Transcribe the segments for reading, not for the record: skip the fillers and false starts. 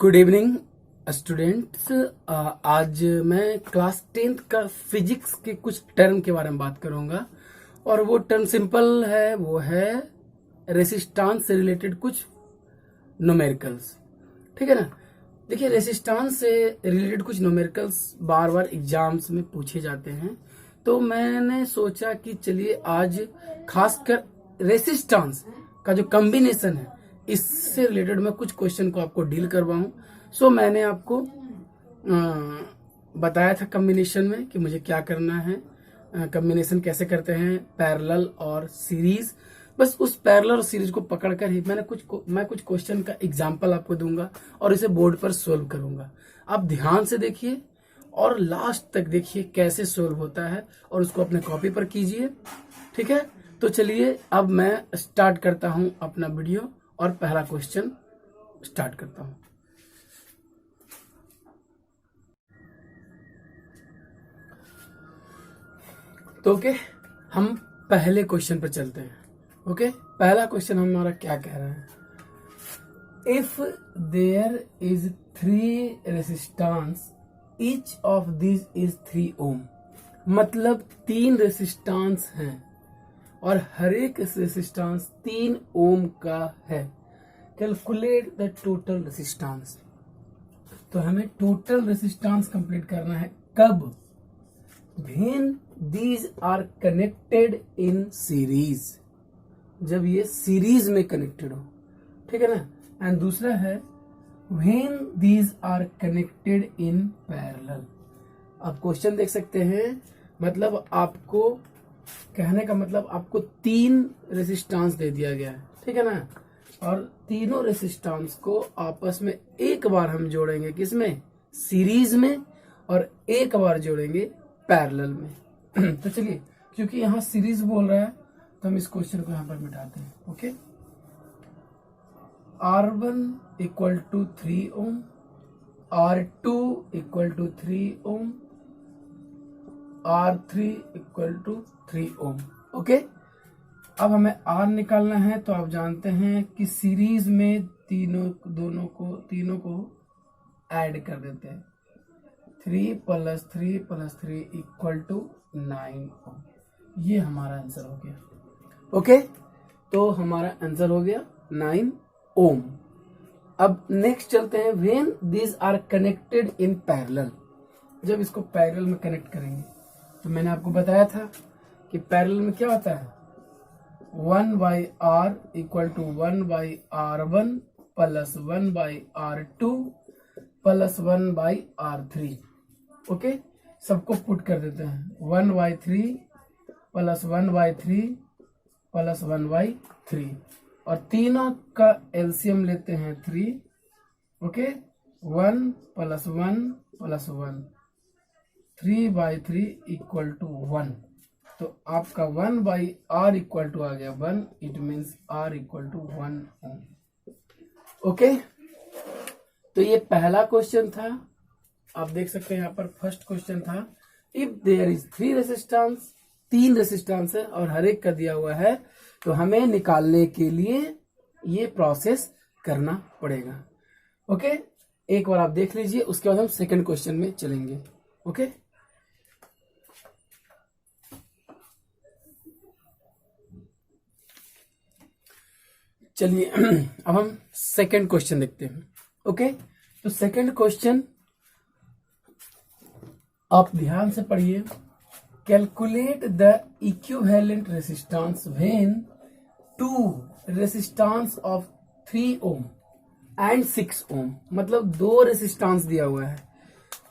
Good evening students. आज मैं class 10th का फिजिक्स के कुछ टर्म के बारे में बात करूंगा और वो टर्म सिंपल है, वो है रेसिस्टेंस से रिलेटेड कुछ न्यूमेरिकल्स। ठीक है ना। देखिए, रेसिस्टेंस से रिलेटेड कुछ न्यूमेरिकल्स बार बार एग्जाम्स में पूछे जाते हैं, तो मैंने सोचा कि चलिए आज खासकर रेसिस्टेंस का जो कॉम्बिनेशन है इससे रिलेटेड मैं कुछ क्वेश्चन को आपको डील करवाऊं। सो मैंने आपको बताया था कॉम्बिनेशन में कि मुझे क्या करना है, कॉम्बिनेशन कैसे करते हैं, पैरेलल और सीरीज। बस उस पैरेलल और सीरीज को पकड़कर ही मैं कुछ क्वेश्चन का एग्जांपल आपको दूंगा और इसे बोर्ड पर सोल्व करूंगा। आप ध्यान से देखिए और लास्ट तक देखिए कैसे सोल्व होता है और उसको अपने कॉपी पर कीजिए। ठीक है, तो चलिए अब मैं स्टार्ट करता हूं अपना वीडियो और पहला क्वेश्चन स्टार्ट करता हूं। तो ओके, हम पहले क्वेश्चन पर चलते हैं। ओके, पहला क्वेश्चन हमारा क्या कह रहा है? If there is 3 resistance, each of this is 3 ohm. मतलब 3 रेसिस्टेंस हैं और हर एक रेसिस्टेंस 3 ओम का है। Calculate the total resistance. तो हमें टोटल रेसिस्टेंस कंप्लीट करना है कब? When these are connected in series, जब ये सीरीज में कनेक्टेड हो। ठीक है ना। एंड दूसरा है when these are connected in parallel. आप क्वेश्चन देख सकते हैं, मतलब आपको कहने का मतलब आपको 3 रेसिस्टेंस दे दिया गया है। ठीक है ना। और तीनों रेसिस्टेंस को आपस में एक बार हम जोड़ेंगे, किसमें? सीरीज में, और एक बार जोड़ेंगे पैरेलल में। तो चलिए, क्योंकि यहाँ सीरीज बोल रहा है तो हम इस क्वेश्चन को यहाँ पर मिटाते हैं। Okay, R1 equal to 3 ohm, R2 equal to 3 ohm, R3 equal to 3 ohm. Okay, अब हमें R निकालना है, तो आप जानते हैं कि सीरीज में तीनों को ऐड कर देते हैं। 3 + 3 + 3 इक्वल टू 9 ओम। ये हमारा आंसर हो गया। ओके, तो हमारा आंसर हो गया 9 ओम। अब नेक्स्ट चलते हैं, when these are connected in parallel. जब इसको पैरेलल में कनेक्ट करेंगे, तो मैंने आपको बताया था कि पैरेलल में क्या होता है, 1/R equal to 1/R1 plus 1/R2 plus 1/R3। Okay, सबको पुट कर देते हैं। 1/3 प्लस 1/3 प्लस 1/3, और तीनों का एलसीएम लेते हैं 3। Okay, 1 + 1 + 1, 3/3 equal to 1। तो आपका 1/R इक्वल टू आ गया 1। It means R equal to 1 ohm. Okay, तो ये पहला क्वेश्चन था। आप देख सकते हैं यहाँ पर फर्स्ट क्वेश्चन था, if there is 3 resistance, 3 resistance है और हर एक का दिया हुआ है, तो हमें निकालने के लिए ये प्रोसेस करना पड़ेगा। ओके, एक बार आप देख लीजिए, उसके बाद हम सेकंड क्वेश्चन में चलेंगे। ओके, चलिए अब हम सेकंड क्वेश्चन देखते हैं। ओके, तो सेकंड क्वेश्चन आप ध्यान से पढ़िए। Calculate the equivalent resistance when 2 resistance of 3 ohm and 6 ओम। मतलब 2 रेसिस्टेंस दिया हुआ है।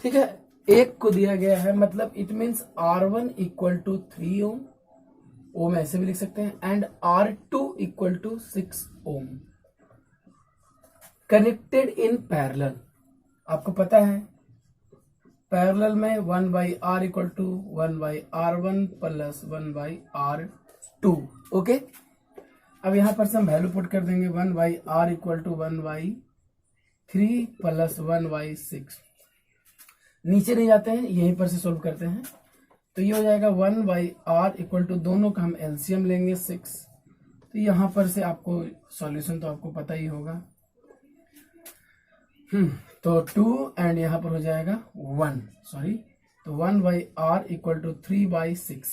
ठीक है, एक को दिया गया है, मतलब it means R1 equal to 3 ohm, ohm ऐसे भी लिख सकते हैं, and R2 equal to 6 ohm, connected in parallel. आपको पता है पैरेलल में 1/R equal to 1/R1 plus 1/R2। Okay, अब यहां पर से हम वैल्यू पुट कर देंगे। 1/R equal to 1/3 plus 1/6। नीचे नहीं जाते हैं, यहीं पर से सोल्व करते हैं, तो ये हो जाएगा 1/R इक्वल टू, दोनों का हम एलसीएम लेंगे 6। तो यहां पर से आपको सॉल्यूशन तो आपको पता ही होगा, तो 2 एंड यहाँ पर हो जाएगा 1, सॉरी, तो 1/r इक्वल टू 3/6,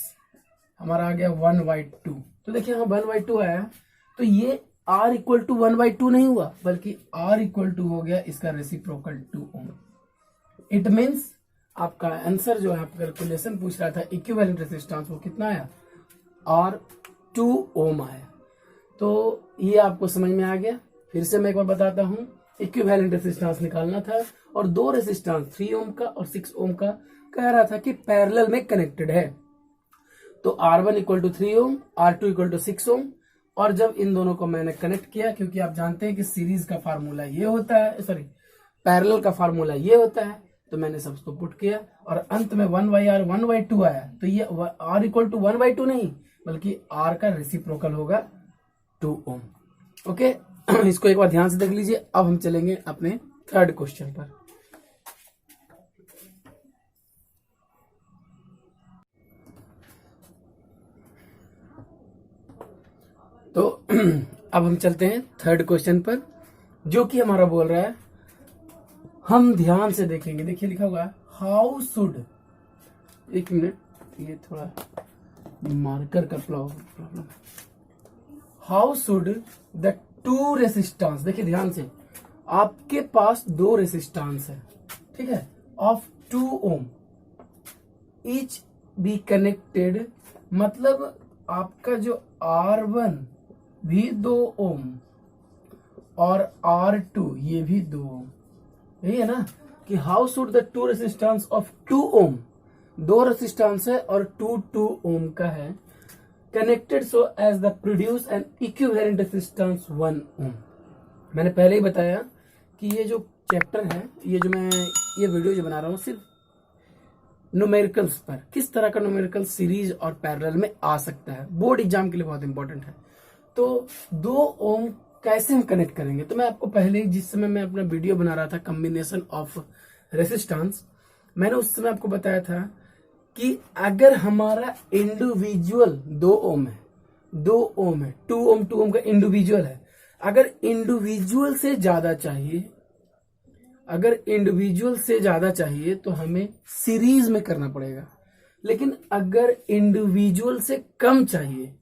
हमारा आ गया 1/2। तो देखिए यहाँ 1/2 आया, तो ये r इक्वल टू 1/2 नहीं हुआ, बल्कि r इक्वल टू हो गया इसका रेसिप्रोकल 2 ओम। इट मीन्स आपका आंसर जो है, आपका कैलकुलेशन पूछ रहा था इक्विवेलेंट रेजिस्टेंस, वो कितना आया, r 2 ओम आया। तो ये आपको समझ में आ गया। फिर से मैं एक बार बताता हूं, इक्विवेलेंट रेजिस्टेंस निकालना था और दो रेजिस्टेंस 3 ओम का और 6 ओम का कह रहा था कि पैरेलल में कनेक्टेड है। तो R1 equal to 3 ohm, R2 equal to 6 ohm, और जब इन दोनों को मैंने कनेक्ट किया, क्योंकि आप जानते हैं कि सीरीज का फार्मूला ये होता है, सॉरी पैरेलल का फार्मूला ये होता है, तो मैंने सबको पुट किया और अंत में 1/r 1/2 आया। तो ये r इक्वल टू 1/2 नहीं, बल्कि r का रेसिप्रोकल होगा 2 ओम। ओके, इसको एक बार ध्यान से देख लीजिए। अब हम चलेंगे अपने थर्ड क्वेश्चन पर। तो अब हम चलते हैं थर्ड क्वेश्चन पर, जो कि हमारा बोल रहा है, हम ध्यान से देखेंगे। देखिए लिखा हुआ है हाउ शुड, एक मिनट, ये थोड़ा मार्कर का problem. How should the two resistance, देखिए ध्यान से, आपके पास दो रेसिस्टेंस है, ठीक है, of 2 ohm each be connected, मतलब आपका जो R1 भी 2 ओम और R2 ये भी 2 ओम, यही है ना, कि how should the two resistance of 2 ohm, दो रेसिस्टेंस है और 2 ओम का है, connected so as the produce an equivalent resistance 1 ohm. मैंने पहले ही बताया कि ये जो चैप्टर है, ये जो मैं ये वीडियो जो बना रहा हूँ, सिर्फ न्यूमेरिकल्स पर, किस तरह का न्यूमेरिकल सीरीज और पैरेलल में आ सकता है, बोर्ड एग्जाम के लिए बहुत इंपॉर्टेंट है। तो 2 ओम कैसे हम कनेक्ट करेंगे, तो मैं आपको पहले, जिस समय मैं अपना वीडियो बना रहा था कॉम्बिनेशन ऑफ रेसिस्टेंस, मैंने उस समय आपको बताया था कि अगर हमारा इंडिविजुअल 2 ओम है, 2 ओम है, 2 ओम का इंडिविजुअल है, अगर इंडिविजुअल से ज्यादा चाहिए, अगर इंडिविजुअल से ज्यादा चाहिए तो हमें सीरीज में करना पड़ेगा, लेकिन अगर इंडिविजुअल से कम चाहिए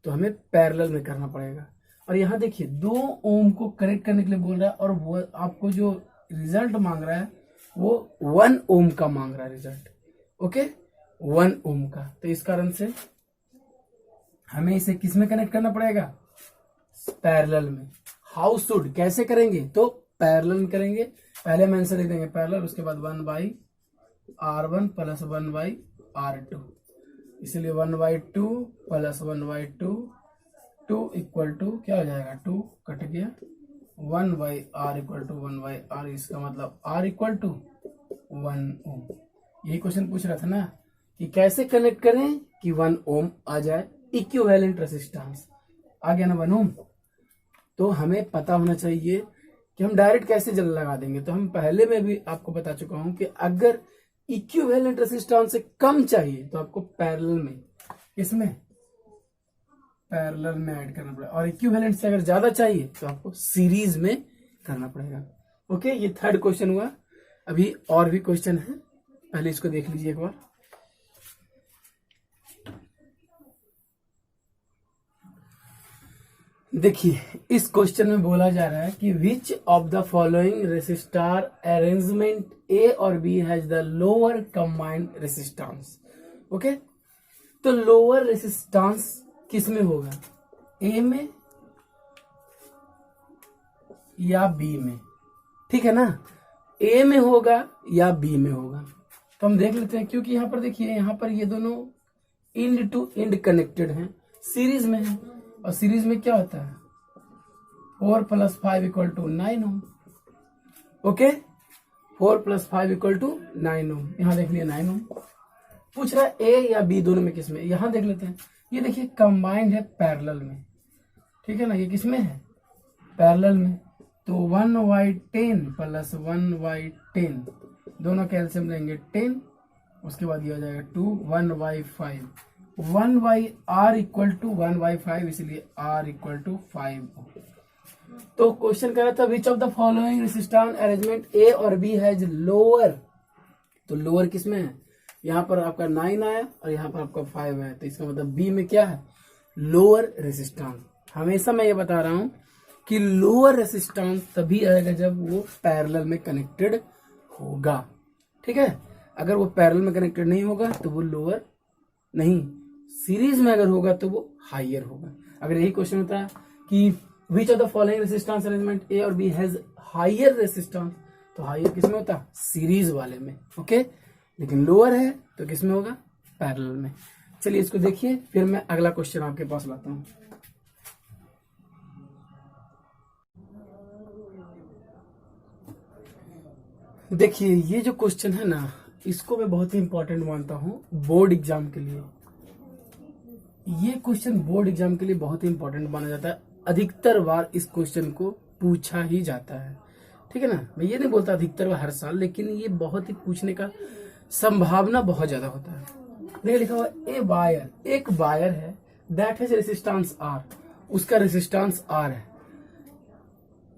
तो हमें पैरेलल में करना पड़ेगा। और यहां देखिए 2 ओम को कनेक्ट करने के लिए बोल रहा है, और वो आपको जो रिजल्ट मांग रहा है वो 1 ओम का मांग रहा है रिजल्ट। ओके, 1 ओम का। तो इस कारण से हमें इसे किस में कनेक्ट करना पड़ेगा, पैरेलल में। हाउ शुड, कैसे करेंगे, तो पैरेलल में करेंगे। पहले हम आंसर लिख देंगे पैरेलल, उसके बाद 1/R1 प्लस 1/R2, इसलिए 1/2 प्लस 1/2, 2 इक्वल टू क्या हो जाएगा, 2 कट गया, 1/R इक्वल टू 1/R, इसका मतलब R इक्वल टू 1 ओम। यही क्वेश्चन पूछ रहा था ना कि कैसे कनेक्ट करें कि 1 ओम आ जाए, इक्विवेलेंट रेसिस्टेंस आ गया ना 1 ओम। तो हमें पता होना चाहिए कि हम डायरेक्ट कैसे जल लगा देंगे। तो हम पहले में भी आपको बता चुका हूं कि अगर इक्विवेलेंट रेसिस्टेंस से कम चाहिए तो आपको पैरेलल में, इसमें पैरेलल में ऐड करना पड़ेगा, और इक्विवेलेंट से अगर ज्यादा चाहिए तो आपको सीरीज में करना पड़ेगा। ओके, ये थर्ड क्वेश्चन हुआ। अभी और भी क्वेश्चन है, पहले इसको देख लीजिए एक बार। देखिए इस क्वेश्चन में बोला जा रहा है कि which of the following resistor arrangement A और B has the lower combined resistance. Okay, तो लोअर रेसिस्टेंस किस में होगा, ए में या बी में, ठीक है ना, ए में होगा या बी में होगा। तो हम देख लेते हैं, क्योंकि यहां पर देखिए, यहां पर ये दोनों इंड टू इंड कनेक्टेड हैं, सीरीज में है, और सीरीज में क्या होता है 4 + 5 = 9 ओम। ओके, 4 + 5 = 9 ओम। यहां देख लिया 9 ओम। पूछ रहा है ए या बी दोनों में किस में, यहां देख लेते हैं। ये देखिए कंबाइंड है पैरेलल में, ठीक है ना, ये किस में है, पैरेलल में। तो 1/10 + 1/10 दोनों कैल्शियम लेंगे 10, उसके बाद ये हो जाएगा 2, 1/5, 1/R = 1/5, इसलिए R = 5 ओम। तो क्वेश्चन कह रहा था which of the following resistance arrangement A और बी हैज लोअर, तो लोअर किसमें है, यहाँ पर आपका 9 आया और यहाँ पर आपका 5 है, तो इसका मतलब बी में क्या है, लोअर रेसिस्टेंस। हमेशा मैं ये बता रहा हूं कि लोअर रेसिस्टेंस तभी आएगा जब वो पैरेलल में कनेक्टेड होगा, ठीक है। अगर वो पैरेलल में कनेक्टेड नहीं होगा तो वो लोअर नहीं, सीरीज में अगर होगा तो वो हाइयर होगा। अगर यही क्वेश्चन होता है कि which of the following resistance arrangement A और बी हैज हाइयर रेसिस्टेंस, तो हाइयर किसमें होता है, सीरीज वाले में, ओके। लेकिन लोअर है तो किसमें होगा, पैरेलल में। चलिए इसको देखिए, फिर मैं अगला क्वेश्चन आपके पास लाता हूं। देखिए ये जो क्वेश्चन है ना, इसको मैं बहुत ही इंपॉर्टेंट मानता हूं बोर्ड एग्जाम के लिए। ये क्वेश्चन बोर्ड एग्जाम के लिए बहुत ही इंपॉर्टेंट माना जाता है। अधिकतर बार इस क्वेश्चन को पूछा ही जाता है, ठीक है ना। मैं ये नहीं बोलता अधिकतर बार हर साल, लेकिन ये बहुत ही पूछने का संभावना बहुत ज्यादा होता है। देखिए लिखा हुआ ए वायर, एक वायर है दैट हैज रेसिस्टेंस आर, उसका रेसिस्टेंस आर है,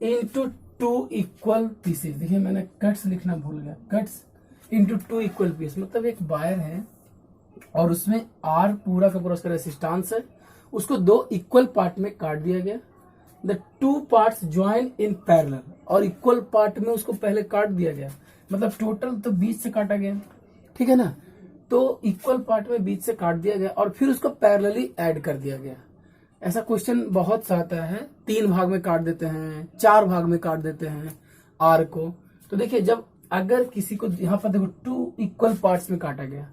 इनटू 2 इक्वल पीसेस। देखिए मैंने कट्स लिखना भूल गया, कट्स इनटू 2 इक्वल पीस, मतलब एक वायर है और उसमें आर पूरा का पूरा उसका रेसिस्टेंस है, उसको 2 इक्वल पार्ट में काट दिया गया। The 2 parts join in parallel, और इक्वल पार्ट में उसको पहले काट दिया गया, मतलब टोटल तो बीच से काटा गया, ठीक है ना। तो इक्वल पार्ट में बीच से काट दिया गया और फिर उसको पैरेलली ऐड कर दिया गया। ऐसा क्वेश्चन बहुत सा आता है, 3 भाग में काट देते हैं, 4 भाग में काट देते हैं आर को। तो देखिए जब अगर किसी को यहाँ पर देखो 2 इक्वल पार्ट्स में काटा गया,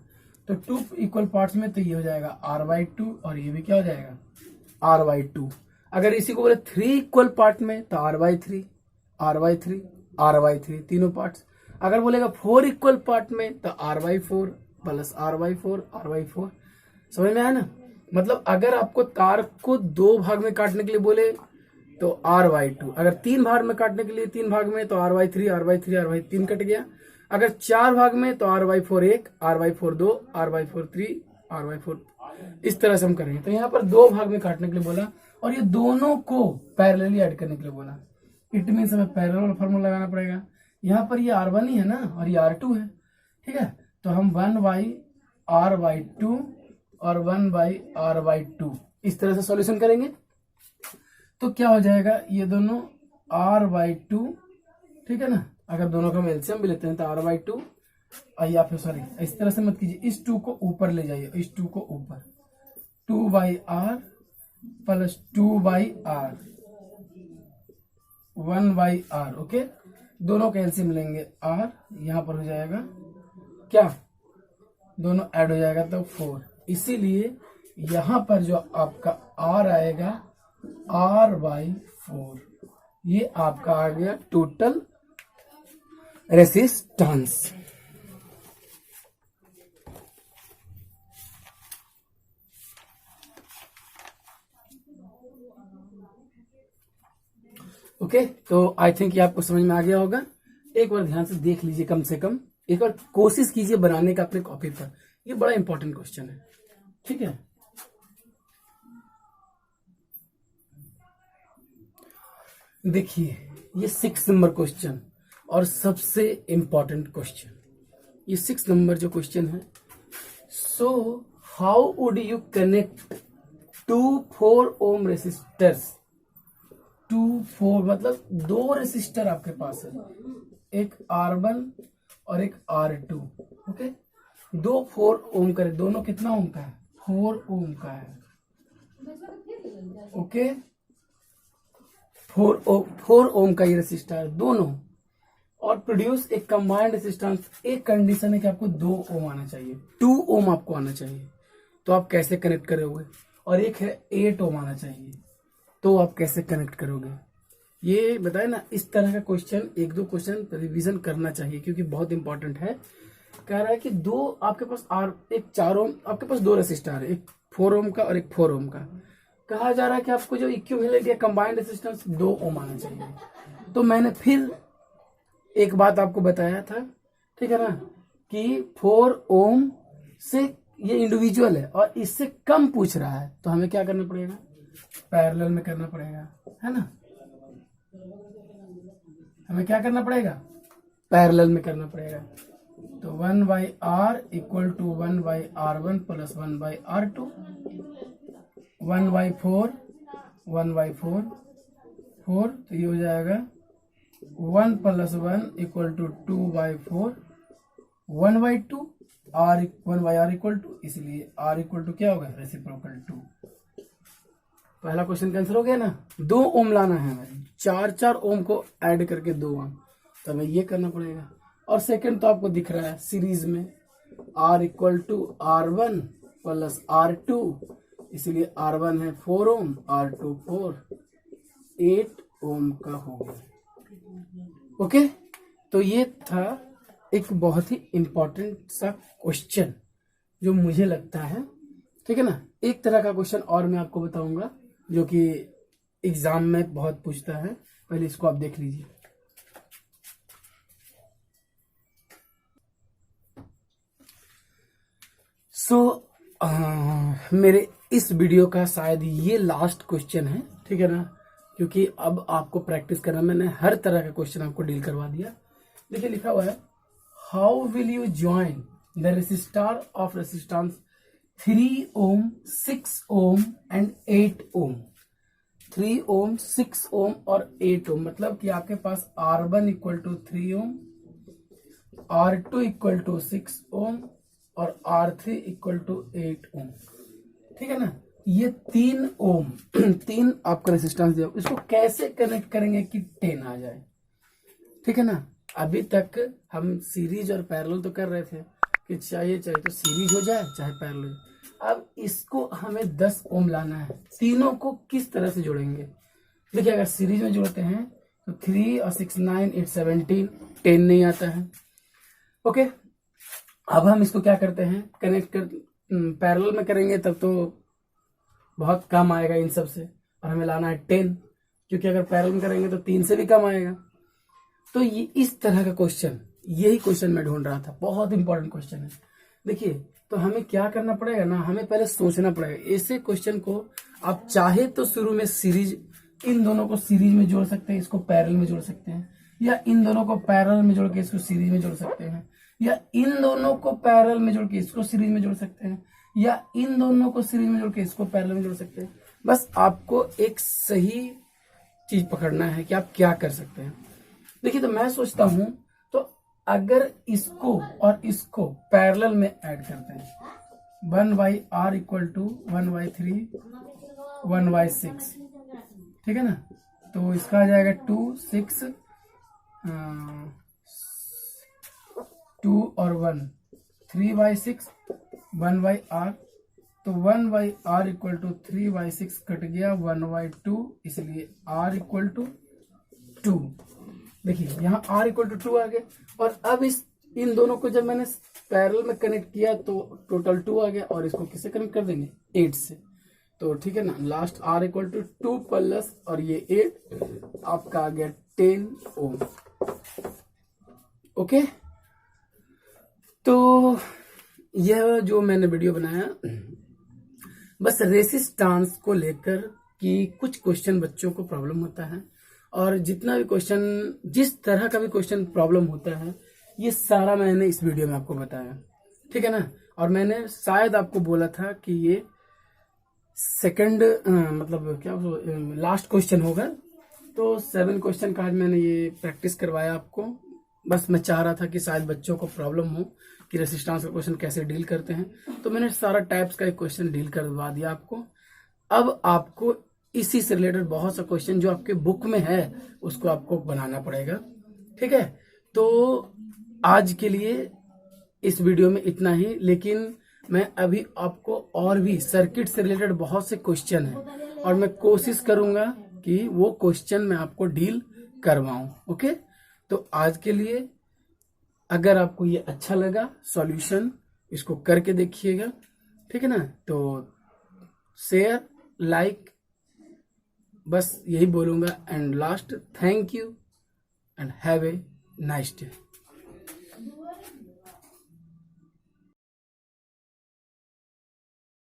तो 2 इक्वल पार्ट्स में तो ये हो जाएगा r/2 और ये भी क्या हो जाएगा r/2। अगर इसी को बोले 3 इक्वल पार्ट में तो r/3 r/3 r/3 तीनों पार्ट्स। अगर बोलेगा 4 इक्वल पार्ट में तो r/4 प्लस r/4 r/4। समझ में आया ना। मतलब अगर आपको तार को 2 भाग में काटने के लिए बोले तो r/2, अगर 3 भाग में काटने के लिए 3 भाग में तो r/3 r/3 r/3 कट गया। अगर 4 भाग में तो r/4 1, r/4 2, r/4 3, r/4, इस तरह से हम करेंगे। तो यहाँ पर 2 भाग में काटने के लिए बोला और ये दोनों को पैरेलली ऐड करने के लिए बोला। इट मीन्स हमें पैरेलल वाला फॉर्मूला लगाना पड़ेगा। यहाँ पर ये r1 ही है ना और ये r2 है, ठीक है। तो हम 1/r/2 और 1/r/2 इस तरह से सॉल्यूशन करेंगे। तो क्या हो जाएगा, ये दोनों r/2, ठीक है ना। अगर दोनों का हम एलसीएम भी लेते हैं तो r/2, या फिर सॉरी इस तरह से मत कीजिए, इस 2 को ऊपर ले जाइए, इस 2 को ऊपर, 2/r plus 2/r 1/r, okay. दोनों का एलसीएम लेंगे r, यहां पर हो जाएगा क्या, दोनों ऐड हो जाएगा तो 4। इसीलिए यहां पर जो आपका r आएगा r/4, ये आपका आ गया टोटल रेसिस्टेंस। ओके, तो आई थिंक ये आपको समझ में आ गया होगा। एक बार ध्यान से देख लीजिए, कम से कम एक बार कोशिश कीजिए बनाने का अपने कॉपी पर। ये बड़ा इंपॉर्टेंट क्वेश्चन है, ठीक है। देखिए ये 6 नंबर क्वेश्चन और सबसे इंपॉर्टेंट क्वेश्चन, ये 6 नंबर जो क्वेश्चन है। So how would you connect 2 4 ohm resistors, 2 4 मतलब 2 रेसिस्टर आपके पास है, एक R1 और एक R2, ओके। 2 4 ओम का, दोनों कितना ओम का है, 4 ओम का है, ओके। 4 ओम का ये रेसिस्टर दोनों, और प्रोड्यूस एक कंबाइंड रेसिस्टेंस। एक कंडीशन है कि आपको 2 ओम आना चाहिए, 2 ओम आपको आना चाहिए, तो आप कैसे कनेक्ट करोगे। और एक है 8 ओम आना चाहिए, तो आप कैसे कनेक्ट करोगे। ये बताए ना, इस तरह का क्वेश्चन 1-2 क्वेश्चन रिवीजन करना चाहिए क्योंकि बहुत इंपॉर्टेंट है। कह रहा है कि 2 आपके पास एक 4 ओम, आपके पास 2 रेसिस्टर है, एक 4 ओम का और एक 4 ओम का। कहा जा रहा है कि आपको जो इक्विवेलेंट या कंबाइंड रेसिस्टेंस 2 ओम आना चाहिए। तो मैंने फिर एक बात आपको बताया था, ठीक है ना, कि 4 ओम से ये इंडिविजुअल है और इससे कम पूछ रहा है, तो हमें क्या करना पड़ेगा, पैरेलल में करना पड़ेगा, है ना। हमें क्या करना पड़ेगा, पैरेलल में करना पड़ेगा। तो 1/r equal to 1/r1 plus 1/r2, 1/4 1/4 4, तो ये हो जाएगा 1 + 1 equal to 2/4, 1/2 r 1/r equal to, इसलिए r इक्वल टू क्या होगा, रेसिप्रोकल 2। पहला क्वेश्चन कैंसिल हो गया ना। 2 ओम लाना है हमें, 4 ओम को ऐड करके 2 ओम, तो हमें ये करना पड़ेगा। और सेकंड तो आपको दिख रहा है सीरीज में, r equal to r1 plus r2, इसलिए r1 है 4 ओम, r2 4, 8 ओम का हो गया। ओके, तो ये था एक बहुत ही इंपॉर्टेंट सा क्वेश्चन जो मुझे लगता है, ठीक है ना। एक तरह का क्वेश्चन और मैं आपको बताऊंगा जो कि एग्जाम में बहुत पूछता है, पहले इसको आप देख लीजिए। मेरे इस वीडियो का शायद ये लास्ट क्वेश्चन है, ठीक है ना, क्योंकि अब आपको प्रैक्टिस करना, मैंने हर तरह का क्वेश्चन आपको डील करवा दिया। देखिए लिखा हुआ है, how will you join the resistor of resistance 3 ohm 6 ohm and 8 ohm. 3 ohm 6 ohm और 8 ओम, मतलब कि आपके पास R1 equal to 3 ohm, R2 equal to 6 ohm और R3 इक्वल टू 8 ओम, ठीक है ना। ये 3 ओम 3 आपका रेसिस्टेंस दिया, इसको कैसे कनेक्ट करेंगे कि 10 आ जाए, ठीक है ना। अभी तक हम सीरीज और पैरेलल तो कर रहे थे कि चाहे तो सीरीज हो जाए चाहे पैरेलल हो जाए। अब इसको हमें 10 ओम लाना है। तीनों को किस तरह से जोड़ेंगे, देखिए अगर सीरीज में जोड़ते हैं तो 3 और 6 9 8 17, 10 नहीं आता है। ओके, अब हम इसको क्या करते हैं, कनेक्ट कर पैरेलल में करेंगे तब तो बहुत कम आएगा इन सब से, और हमें लाना है 10, क्योंकि अगर पैरेलल में करेंगे तो 3 से भी कम आएगा। तो ये इस तरह का क्वेश्चन, यही क्वेश्चन मैं ढूंढ रहा था, बहुत इंपॉर्टेंट क्वेश्चन है। देखिए तो हमें क्या करना पड़ेगा ना, हमें पहले सोचना पड़ेगा। ऐसे क्वेश्चन को आप चाहे तो शुरू में सीरीज, इन दोनों को सीरीज में जोड़ सकते हैं, इसको पैरेलल में जोड़ सकते हैं, या इन दोनों को पैरेलल में जोड़ के इसको सीरीज में जोड़ सकते हैं, या इन दोनों को पैरेलल में जोड़ के इसको सीरीज में जोड़ सकते हैं, या इन दोनों को सीरीज में जोड़ के इसको पैरेलल में जोड़ सकते हैं। बस आपको एक सही चीज पकड़ना है कि आप क्या कर सकते हैं। देखिए तो मैं सोचता हूं, तो अगर इसको और इसको पैरेलल में ऐड करते हैं, 1/r इक्वल टू 1/3 1/6, ठीक है ना। तो इसका आ जाएगा 2 6 2 और 1 3/6 1/r, तो 1/r इक्वल टू 3/6 कट गया 1/2, इसलिए r इक्वल टू 2। देखिए यहाँ r इक्वल टू 2 आ गया, और अब इन दोनों को जब मैंने पैरेलल में कनेक्ट किया तो टोटल 2 आ गया, और इसको किससे कनेक्ट कर देंगे, 8 से। तो ठीक है ना, last r equal to 2 plus और ये 8 आपका आ गया 10 ओम। ओके, तो यह जो मैंने वीडियो बनाया बस रेसिस्टेंस को लेकर कि कुछ क्वेश्चन बच्चों को प्रॉब्लम होता है, और जितना भी क्वेश्चन, जिस तरह का भी क्वेश्चन प्रॉब्लम होता है, ये सारा मैंने इस वीडियो में आपको बताया, ठीक है ना। और मैंने शायद आपको बोला था कि ये सेकंड मतलब क्या लास्ट क्वेश्चन होगा, तो 7 क्वेश्चन का आज मैंने ये प्रैक्टिस करवाया आपको। बस मैं चाह रहा था कि शायद बच्चों को प्रॉब्लम हो कि रेसिस्टेंस का क्वेश्चन कैसे डील करते हैं, तो मैंने सारा टाइप्स का एक क्वेश्चन डील करवा दिया आपको। अब आपको इसी से रिलेटेड बहुत सा क्वेश्चन जो आपके बुक में है उसको आपको बनाना पड़ेगा, ठीक है। तो आज के लिए इस वीडियो में इतना ही, लेकिन मैं अभी आपको और भी सर्किट से रिलेटेड बहुत से क्वेश्चन हैं, और मैं कोशिश करूंगा कि वो क्वेश्चन मैं आपको डील करवाऊं। ओके, तो आज के लिए अगर आपको ये अच्छा लगा सॉल्यूशन, इसको करके देखिएगा, ठीक है ना। तो शेयर, लाइक, बस यही बोलूंगा। And last, thank you and have a nice day.